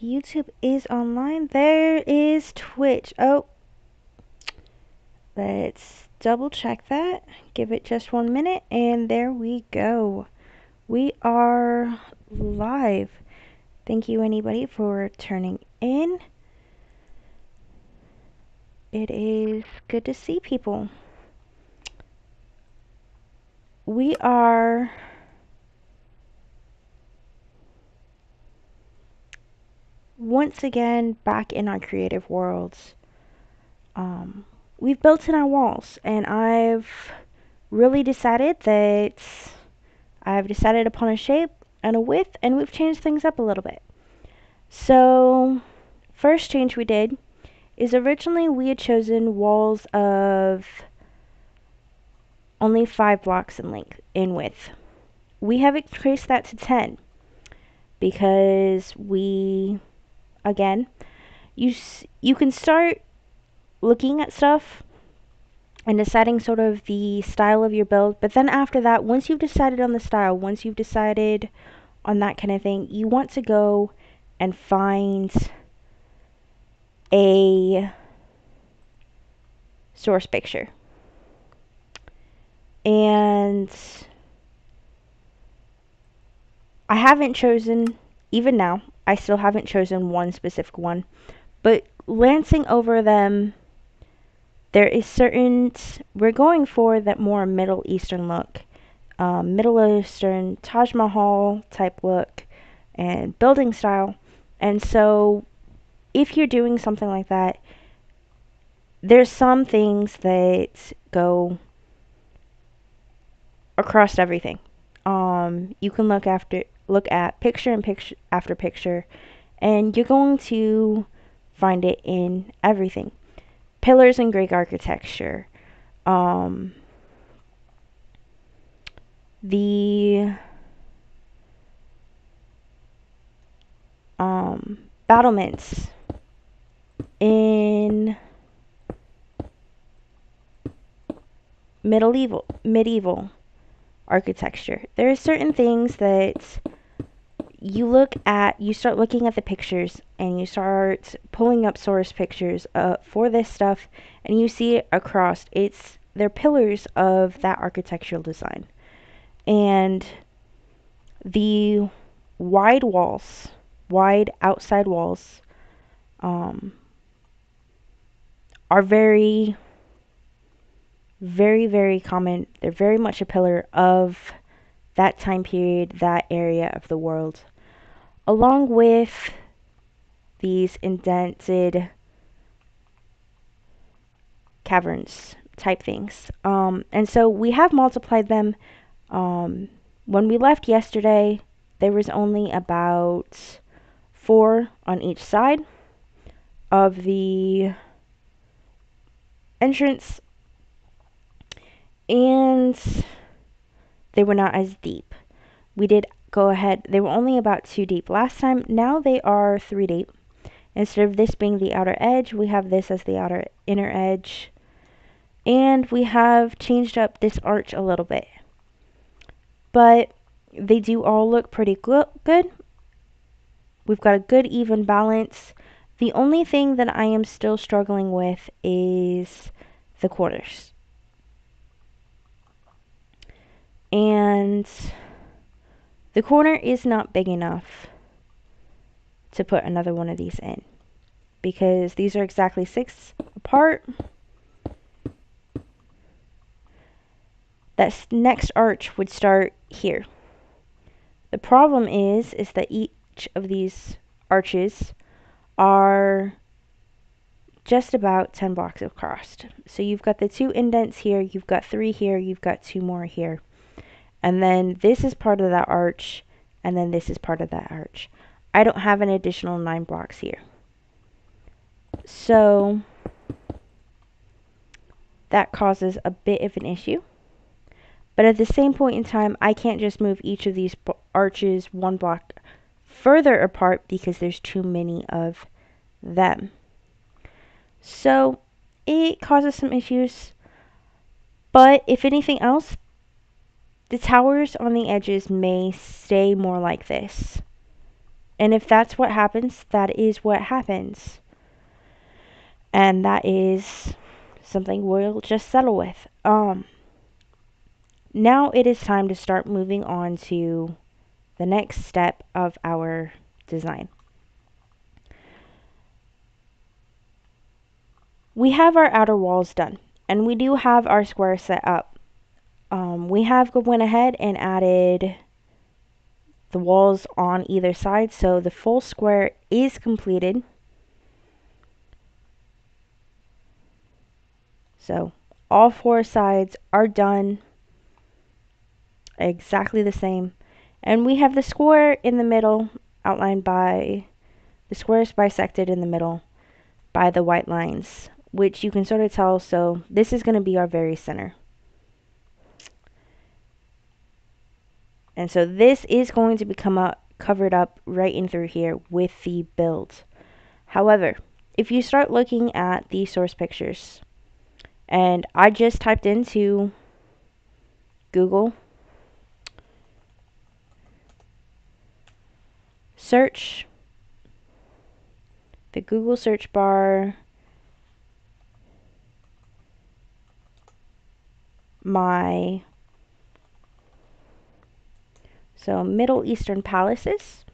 YouTube is online. There is Twitch. Oh, let's double check that. Give it just 1 minute, and there we go. We are live. Thank you, anybody, for turning in. It is good to see people. We are once again back in our creative worlds. We've built in our walls, and I've really decided upon a shape and a width, and we've changed things up a little bit. So, first change we did is originally we had chosen walls of only 5 blocks in width. We have increased that to 10 because again, you can start looking at stuff and deciding sort of the style of your build, but then after that, once you've decided on the style, once you've decided on that kind of thing, you want to go and find a source picture. And I haven't chosen, even now, I still haven't chosen one specific one, but glancing over them, there is we're going for that more Middle Eastern look. Middle Eastern Taj Mahal type look and building style. And so if you're doing something like that, there's some things that go across everything. You can look at picture after picture, and you're going to find it in everything. Pillars in Greek architecture, the battlements in medieval architecture. There are certain things that you start looking at the pictures, and you start pulling up source pictures for this stuff, and you see it across. They're pillars of that architectural design. And the wide outside walls, are very, very, very common. They're very much a pillar of that time period, that area of the world, along with these indented caverns type things. And so we have multiplied them. When we left yesterday, there was only about 4 on each side of the entrance, and they were not as deep. We did go ahead, they were only about 2 deep last time. Now they are 3 deep. Instead of this being the outer edge, we have this as the inner edge. And we have changed up this arch a little bit. But they do all look pretty good. We've got a good even balance. The only thing that I am still struggling with is the corners. And the corner is not big enough to put another one of these in, because these are exactly 6 apart. That next arch would start here. The problem is that each of these arches are just about 10 blocks across. So you've got the 2 indents here, you've got 3 here, you've got 2 more here. And then this is part of that arch, and then this is part of that arch. I don't have an additional 9 blocks here. So that causes a bit of an issue. But at the same point in time, I can't just move each of these arches 1 block further apart because there's too many of them. So it causes some issues. But if anything else, the towers on the edges may stay more like this. And if that's what happens, that is what happens. And that is something we'll just settle with. Now it is time to start moving on to the next step of our design. We have our outer walls done, and we do have our square set up. We have went ahead and added the walls on either side, so the full square is completed. So all four sides are done exactly the same. And we have the square in the middle outlined by the squares bisected in the middle by the white lines, which you can sort of tell. So this is going to be our very center. And so this is going to become covered up right in through here with the build. However, if you start looking at the source pictures, and I just typed into Google search, the Google search bar, Middle Eastern palaces.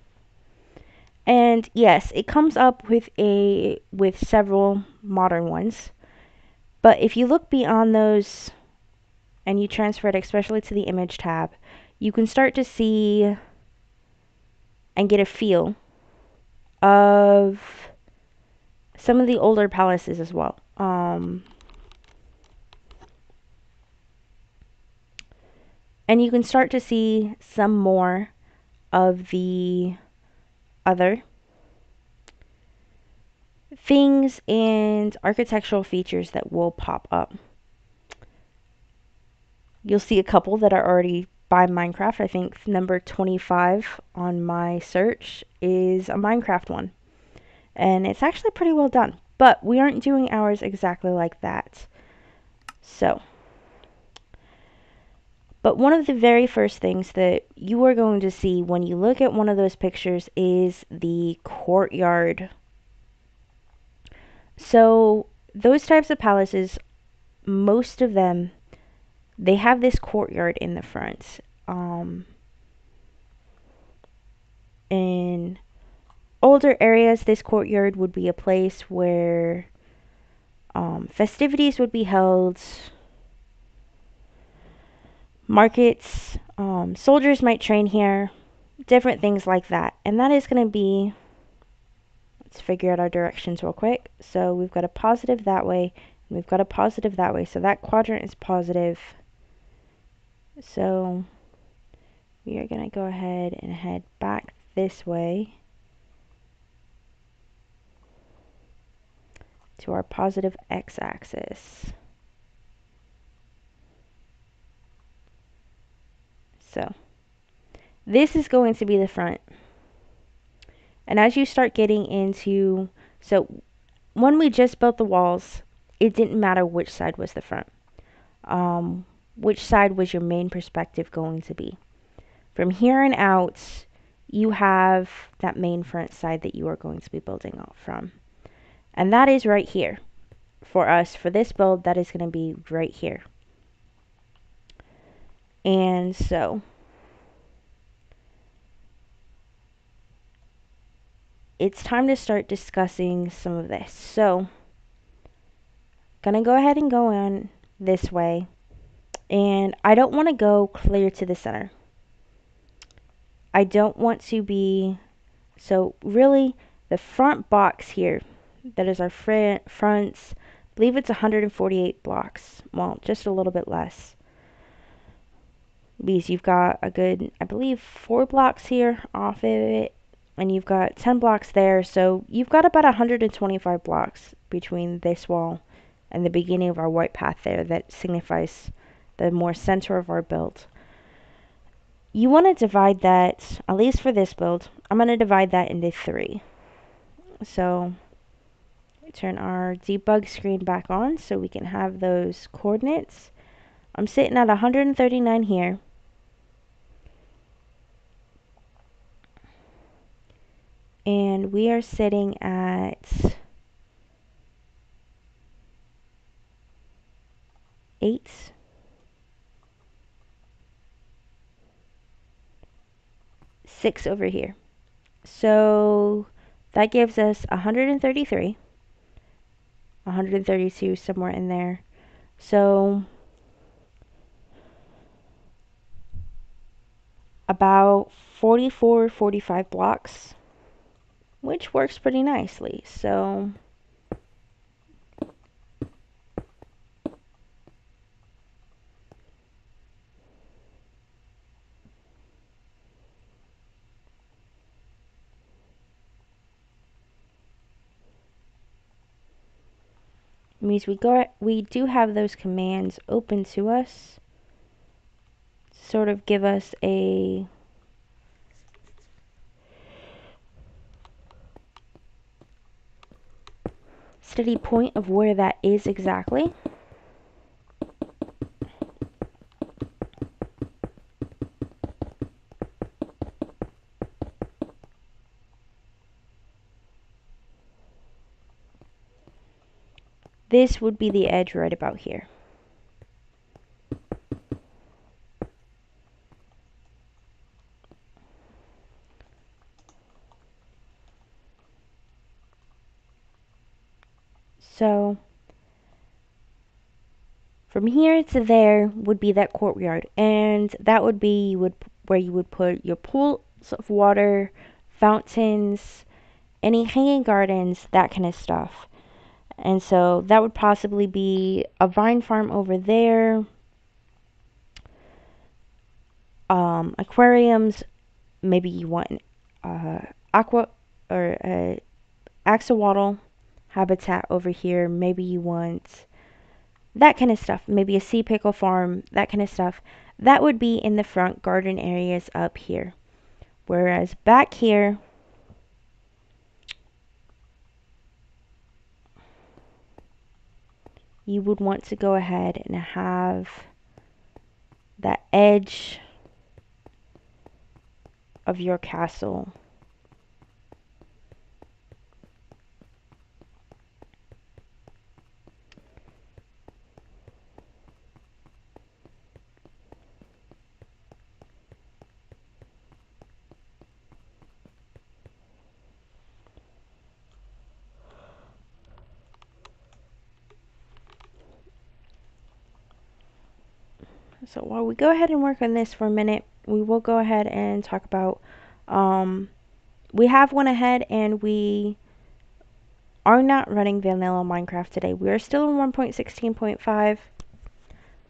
And yes, it comes up with several modern ones. But if you look beyond those and you transfer it especially to the image tab, you can start to see and get a feel of some of the older palaces as well. And you can start to see some more of the other things and architectural features that will pop up. You'll see a couple that are already by Minecraft. I think number 25 on my search is a Minecraft one. And it's actually pretty well done. But we aren't doing ours exactly like that. So, but one of the very first things that you are going to see when you look at one of those pictures is the courtyard. So those types of palaces, most of them, they have this courtyard in the front. In older areas, this courtyard would be a place where festivities would be held, markets, soldiers might train here, different things like that. And that is going to be, let's figure out our directions real quick. So we've got a positive that way, and we've got a positive that way. So that quadrant is positive. So we are going to go ahead and head back this way to our positive x-axis. So this is going to be the front. And as you start getting into, so when we just built the walls, it didn't matter which side was the front. Which side was your main perspective going to be. From here on out, you have that main front side that you are going to be building off from. And that is right here. For us, for this build, that is going to be right here. And so it's time to start discussing some of this. So gonna go ahead and go on this way. And I don't want to go clear to the center. I don't want to be, so really the front box here, that is our fronts, I believe it's 148 blocks. Well, just a little bit less. Because you've got a good, I believe, 4 blocks here off of it. And you've got 10 blocks there. So you've got about 125 blocks between this wall and the beginning of our white path there. That signifies the more center of our build. You want to divide that, at least for this build, I'm going to divide that into 3. So turn our debug screen back on so we can have those coordinates. I'm sitting at 139 here. and we are sitting at 8. Six over here. So that gives us 133, 132, somewhere in there. So about 44, 45 blocks, which works pretty nicely. So means we do have those commands open to us, sort of give us a steady point of where that is exactly. This would be the edge right about here. So from here to there would be that courtyard, and that would be where you would put your pools of water, fountains, any hanging gardens, that kind of stuff. And so that would possibly be a vine farm over there, aquariums. Maybe you want aqua or axolotl habitat over here. Maybe you want that kind of stuff. Maybe a sea pickle farm, that kind of stuff. That would be in the front garden areas up here. Whereas back here, you would want to go ahead and have that edge of your castle So while we go ahead and work on this for a minute, we will go ahead and talk about, we have went ahead and we are not running vanilla Minecraft today. We are still in 1.16.5,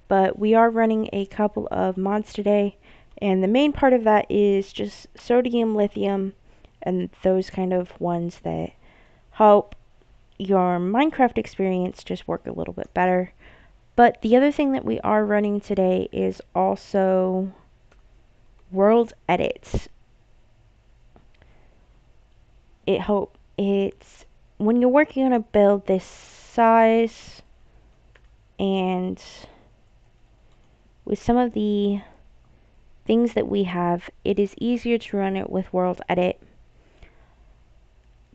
but we are running a couple of mods today, and the main part of that is just sodium, lithium, and those kind of ones that help your Minecraft experience just work a little bit better. But the other thing that we are running today is also world edits. It's when you're working on a build this size, and with some of the things that we have, it is easier to run it with world edit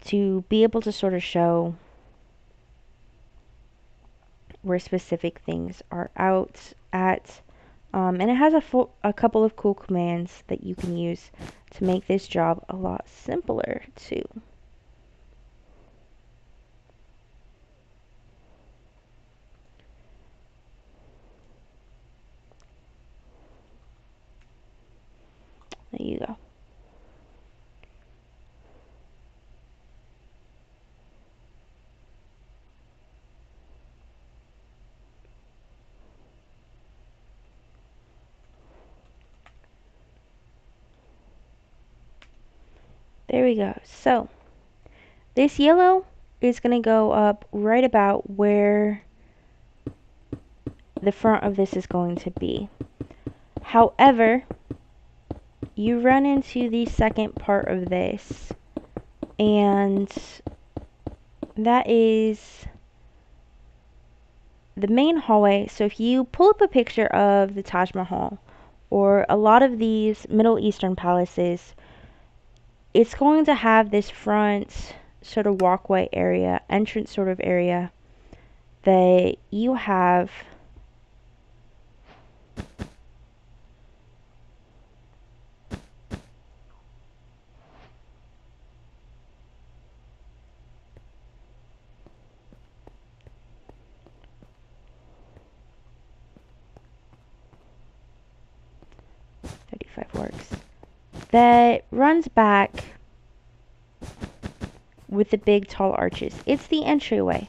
to be able to sort of show where specific things are out at. And it has a couple of cool commands that you can use to make this job a lot simpler too. There you go. There we go. So this yellow is going to go up right about where the front of this is going to be. However, you run into the second part of this, and that is the main hallway. So if you pull up a picture of the Taj Mahal or a lot of these Middle Eastern palaces, it's going to have this front sort of walkway area, entrance sort of area that you have works, that runs back with the big tall arches. It's the entryway.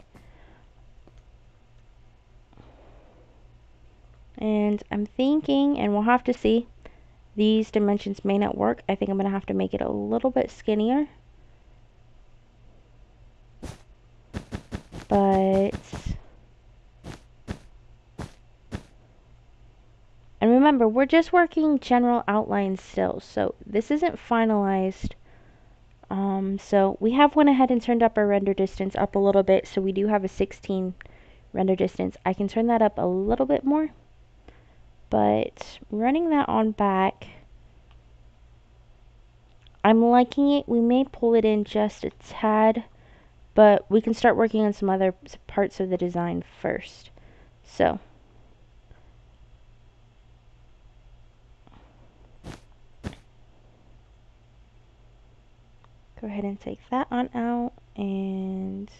And I'm thinking, and we'll have to see, these dimensions may not work. I think I'm going to have to make it a little bit skinnier. But, and remember, we're just working general outlines still, so this isn't finalized. So we have went ahead and turned up our render distance up a little bit, so we do have a 16 render distance. I can turn that up a little bit more, but running that on back, I'm liking it. We may pull it in just a tad, but we can start working on some other parts of the design first. So go ahead and take that on out and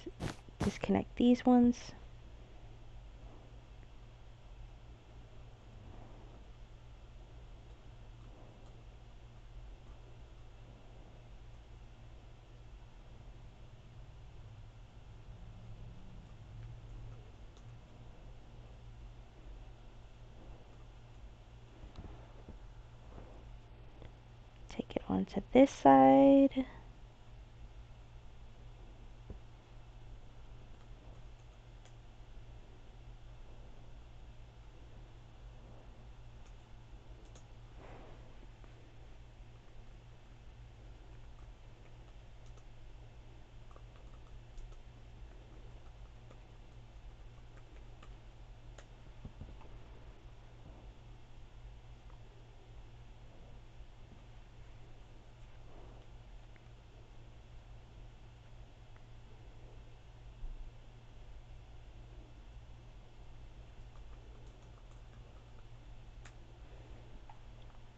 disconnect these ones. Take it onto this side.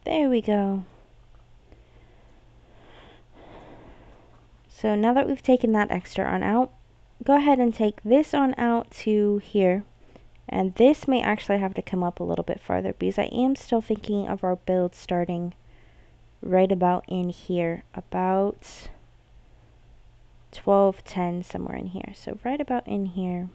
There we go. So now that we've taken that extra on out, go ahead and take this on out to here. And this may actually have to come up a little bit farther because I am still thinking of our build starting right about in here. About 12:10, somewhere in here. So right about in here.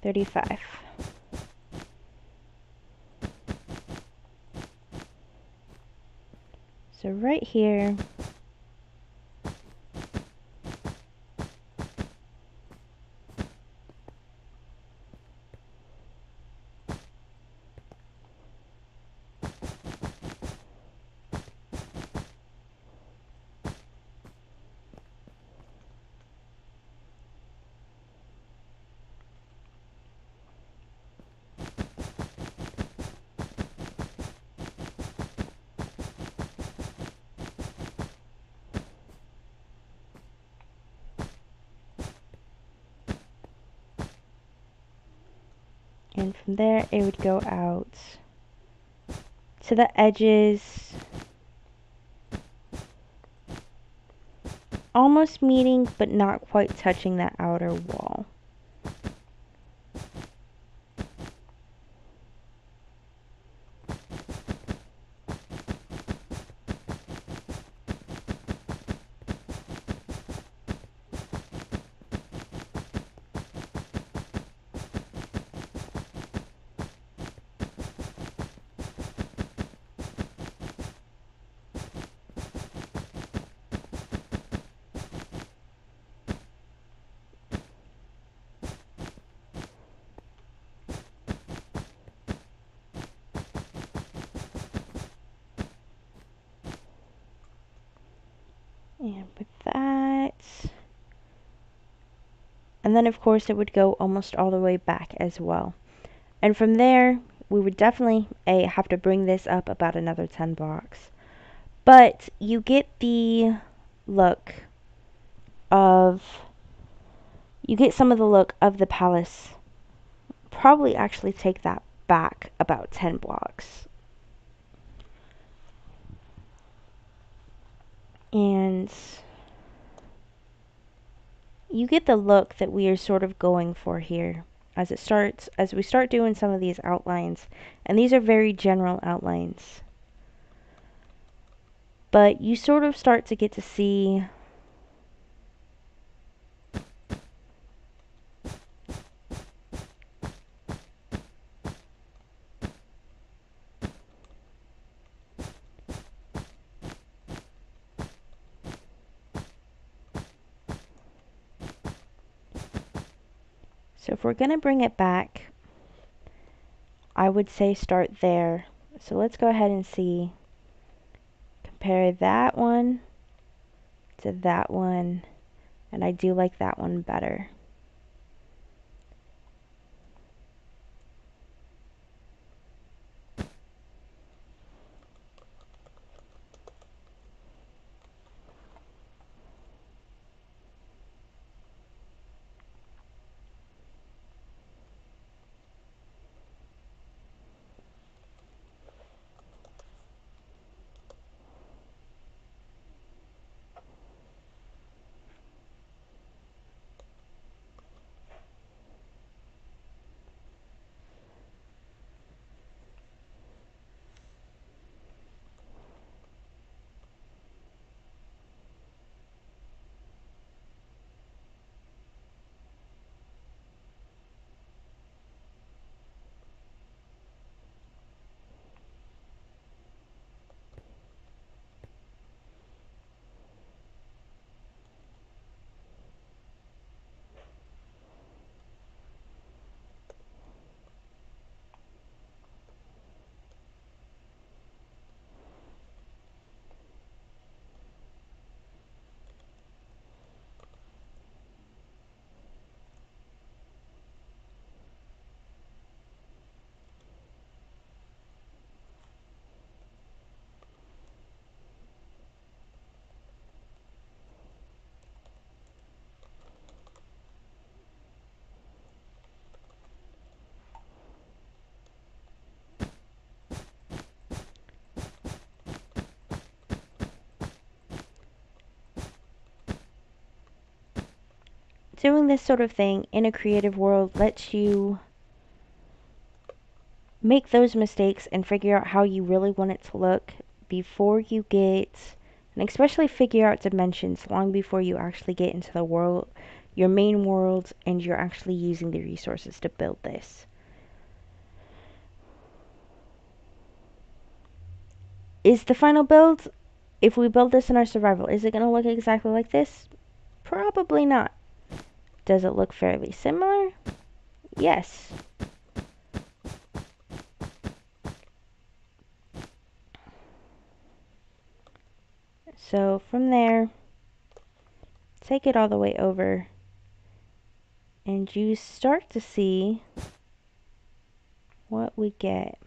$35. So right here, and from there it would go out to the edges, almost meeting but not quite touching that outer wall. And with that, And then of course it would go almost all the way back as well. And from there, we would definitely have to bring this up about another 10 blocks. But you get the look of, you get some of the look of the palace. Probably actually take that back about 10 blocks. And you get the look that we are sort of going for here as we start doing some of these outlines. And these are very general outlines. But you sort of start to get to see so if we're going to bring it back, I would say start there. So let's go ahead and see. Compare that one to that one. And I do like that one better. Doing this sort of thing in a creative world lets you make those mistakes and figure out how you really want it to look before you get, and especially figure out dimensions long before you actually get into the world, your main world, and you're actually using the resources to build this. Is the final build, if we build this in our survival, is it going to look exactly like this? Probably not. Does it look fairly similar? Yes. So from there, take it all the way over, and you start to see what we get.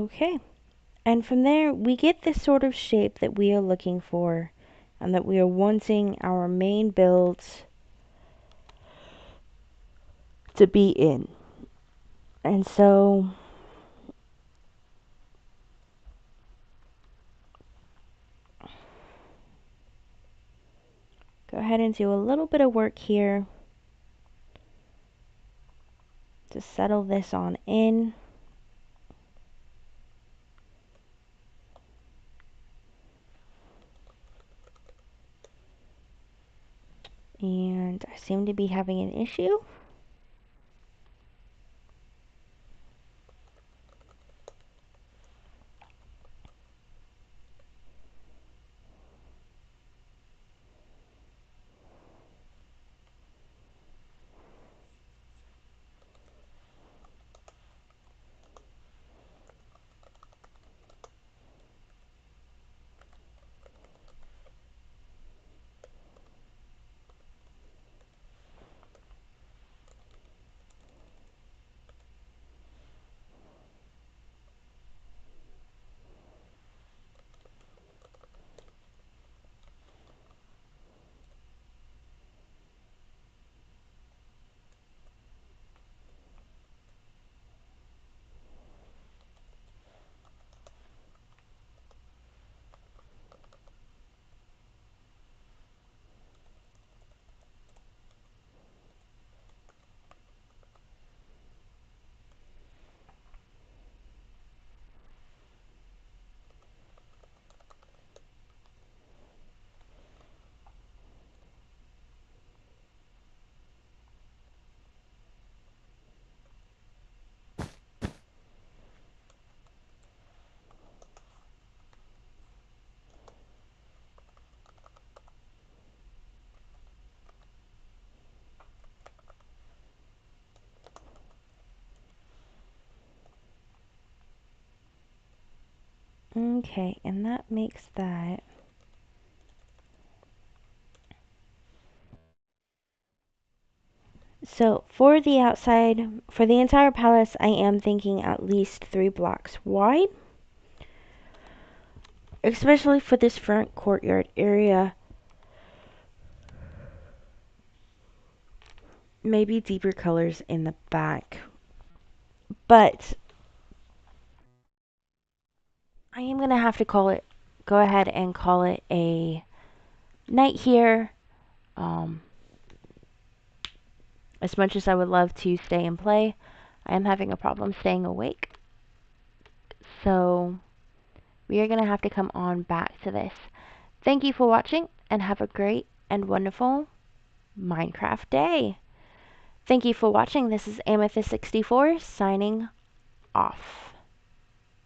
Okay. And from there, we get this sort of shape that we are looking for and that we are wanting our main builds to be in. And so go ahead and do a little bit of work here to settle this on in. And I seem to be having an issue. Okay, and that makes that. So for the outside, for the entire palace, I am thinking at least 3 blocks wide, especially for this front courtyard area. Maybe deeper colors in the back. But I am going to have to go ahead and call it a night here. As much as I would love to stay and play, I am having a problem staying awake. So we are going to have to come on back to this. Thank you for watching and have a great and wonderful Minecraft day. Thank you for watching. This is Amethyst64 signing off.